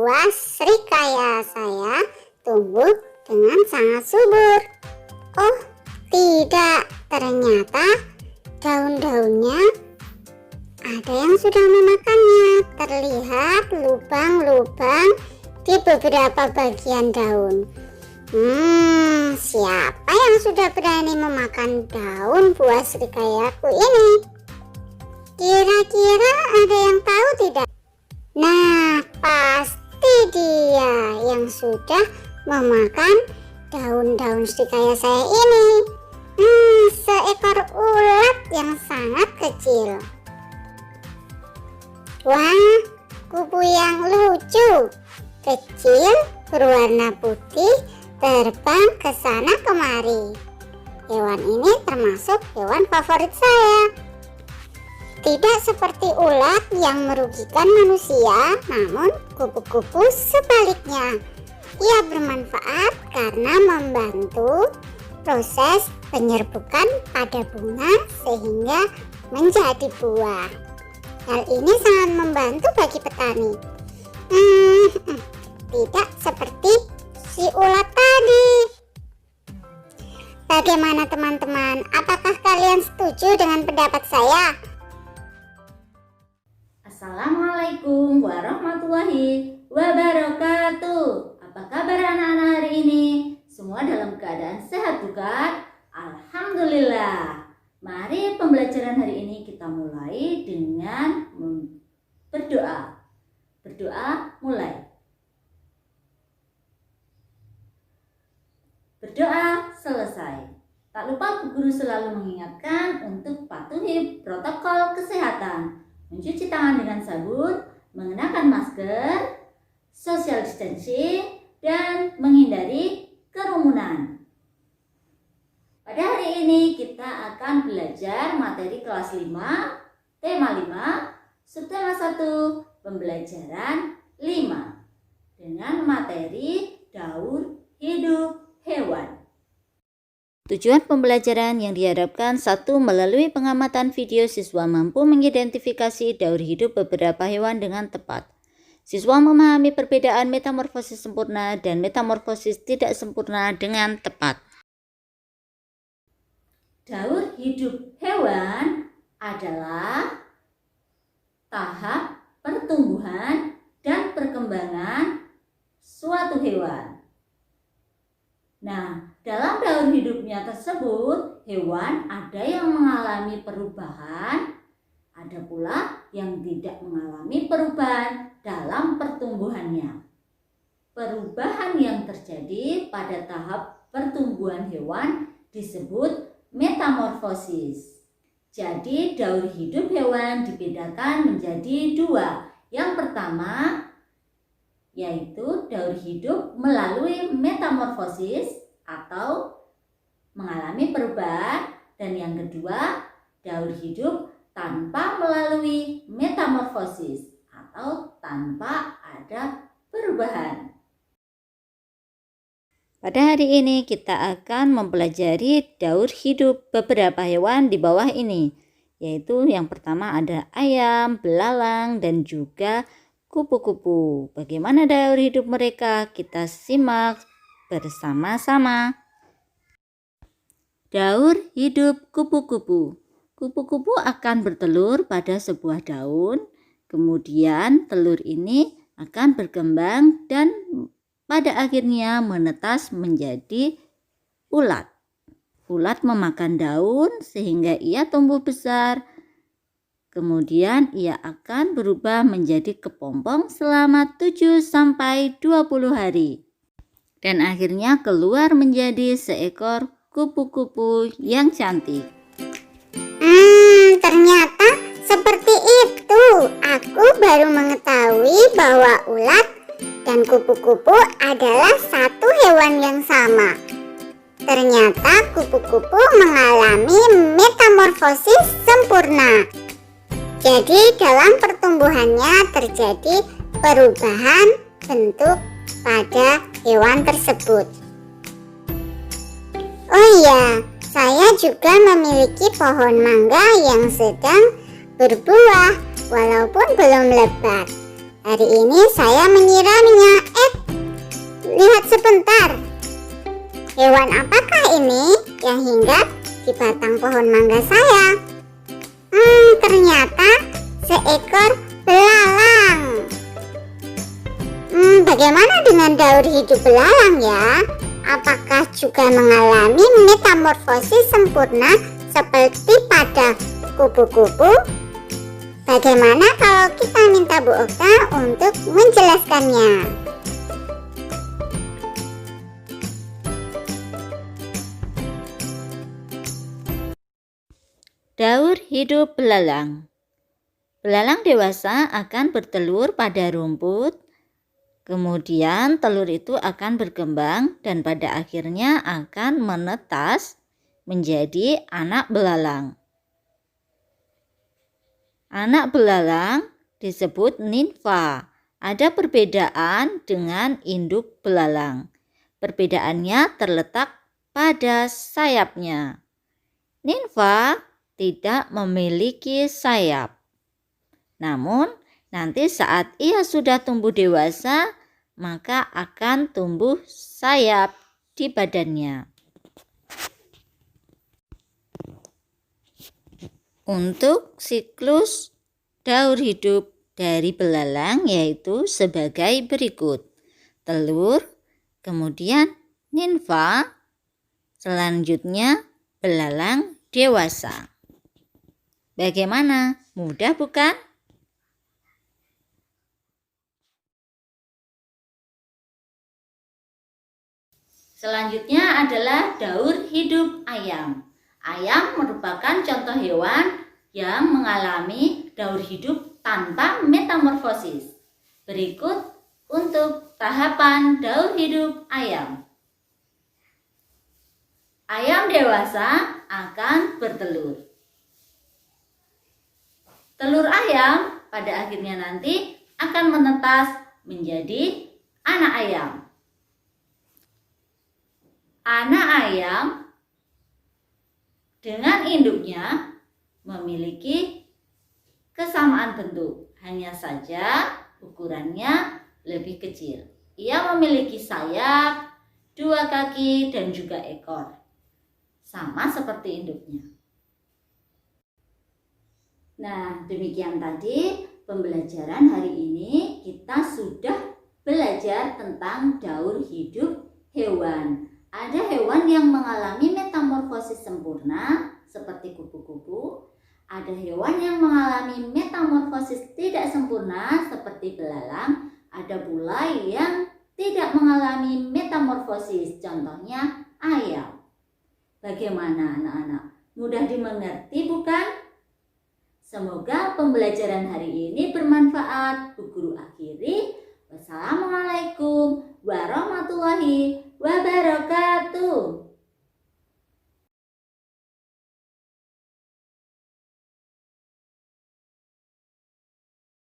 buah srikaya saya tumbuh dengan sangat subur. Oh tidak, ternyata daun-daunnya ada yang sudah memakannya. Terlihat lubang-lubang di beberapa bagian daun. Siapa yang sudah berani memakan daun buah srikayaku ini? Kira-kira ada yang tahu tidak? Nah, pasti dia yang sudah memakan daun-daun srikaya saya ini. Seekor ulat yang sangat kecil. Wah, kupu yang lucu, kecil, berwarna putih, terbang ke sana kemari. Hewan ini termasuk hewan favorit saya. Tidak seperti ulat yang merugikan manusia, namun kupu-kupu sebaliknya. Ia bermanfaat karena membantu proses penyerbukan pada bunga sehingga menjadi buah. Hal ini sangat membantu bagi petani. Tidak seperti si ulat tadi. Bagaimana teman-teman? Apakah kalian setuju dengan pendapat saya? Assalamualaikum warahmatullahi wabarakatuh. Apa kabar anak-anak hari ini? Semua dalam keadaan sehat bukan? Alhamdulillah. Mari pembelajaran hari ini kita mulai dengan berdoa. Berdoa mulai. Berdoa selesai. Tak lupa Bu Guru selalu mengingatkan untuk patuhi protokol kesehatan. Mencuci tangan dengan sabun, mengenakan masker, social distancing, dan menghindari kerumunan. Pada hari ini kita akan belajar materi kelas 5, tema 5, subtema 1, pembelajaran 5 dengan materi daur hidup hewan. Tujuan pembelajaran yang diharapkan: 1. Melalui pengamatan video, siswa mampu mengidentifikasi daur hidup beberapa hewan dengan tepat. Siswa memahami perbedaan metamorfosis sempurna dan metamorfosis tidak sempurna dengan tepat. Daur hidup hewan adalah tahap pertumbuhan dan perkembangan suatu hewan. Nah, dalam daur hidupnya tersebut, hewan ada yang mengalami perubahan, ada pula yang tidak mengalami perubahan dalam pertumbuhannya. Perubahan yang terjadi pada tahap pertumbuhan hewan disebut metamorfosis. Jadi daur hidup hewan dibedakan menjadi 2. Yang pertama yaitu daur hidup melalui metamorfosis atau mengalami perubahan, dan yang kedua daur hidup tanpa melalui metamorfosis atau tanpa ada perubahan. Pada hari ini kita akan mempelajari daur hidup beberapa hewan di bawah ini, yaitu yang pertama ada ayam, belalang, dan juga kupu-kupu. Bagaimana daur hidup mereka? Kita simak bersama-sama. Daur hidup kupu-kupu. Kupu-kupu akan bertelur pada sebuah daun, kemudian telur ini akan berkembang dan pada akhirnya menetas menjadi ulat. Ulat memakan daun sehingga ia tumbuh besar. Kemudian ia akan berubah menjadi kepompong selama 7-20 hari. Dan akhirnya keluar menjadi seekor kupu-kupu yang cantik. Ternyata seperti itu. Aku baru mengetahui bahwa ulat dan kupu-kupu adalah satu hewan yang sama. Ternyata kupu-kupu mengalami metamorfosis sempurna. Jadi dalam pertumbuhannya terjadi perubahan bentuk pada hewan tersebut. Oh iya, saya juga memiliki pohon mangga yang sedang berbuah walaupun belum lebat. Hari ini saya menyiramnya. Lihat sebentar. Hewan apakah ini yang hinggap di batang pohon mangga saya? Ternyata seekor belalang. Bagaimana dengan daur hidup belalang ya? Apakah juga mengalami metamorfosis sempurna seperti pada kupu-kupu? Bagaimana kalau kita minta Bu Okta untuk menjelaskannya? Daur hidup belalang. Belalang dewasa akan bertelur pada rumput, kemudian telur itu akan berkembang dan pada akhirnya akan menetas menjadi anak belalang. Anak belalang disebut nimfa. Ada perbedaan dengan induk belalang. Perbedaannya terletak pada sayapnya. Nimfa tidak memiliki sayap. Namun, nanti saat ia sudah tumbuh dewasa, maka akan tumbuh sayap di badannya. Untuk siklus daur hidup dari belalang yaitu sebagai berikut. Telur, kemudian nimfa, selanjutnya belalang dewasa. Bagaimana? Mudah bukan? Selanjutnya adalah daur hidup ayam. Ayam merupakan contoh hewan yang mengalami daur hidup tanpa metamorfosis. Berikut untuk tahapan daur hidup ayam. Ayam dewasa akan bertelur. Telur ayam pada akhirnya nanti akan menetas menjadi anak ayam. Anak ayam dengan induknya memiliki kesamaan bentuk, hanya saja ukurannya lebih kecil. Ia memiliki sayap, 2 kaki dan juga ekor, sama seperti induknya. Nah, demikian tadi pembelajaran hari ini. Kita sudah belajar tentang daur hidup hewan. Ada hewan yang mengalami metamorfosis sempurna seperti kupu-kupu. Ada hewan yang mengalami metamorfosis tidak sempurna seperti belalang. Ada pula yang tidak mengalami metamorfosis, contohnya ayam. Bagaimana anak-anak? Mudah dimengerti bukan? Semoga pembelajaran hari ini bermanfaat. Bu Guru akhiri. Wassalamualaikum warahmatullahi wabarakatuh.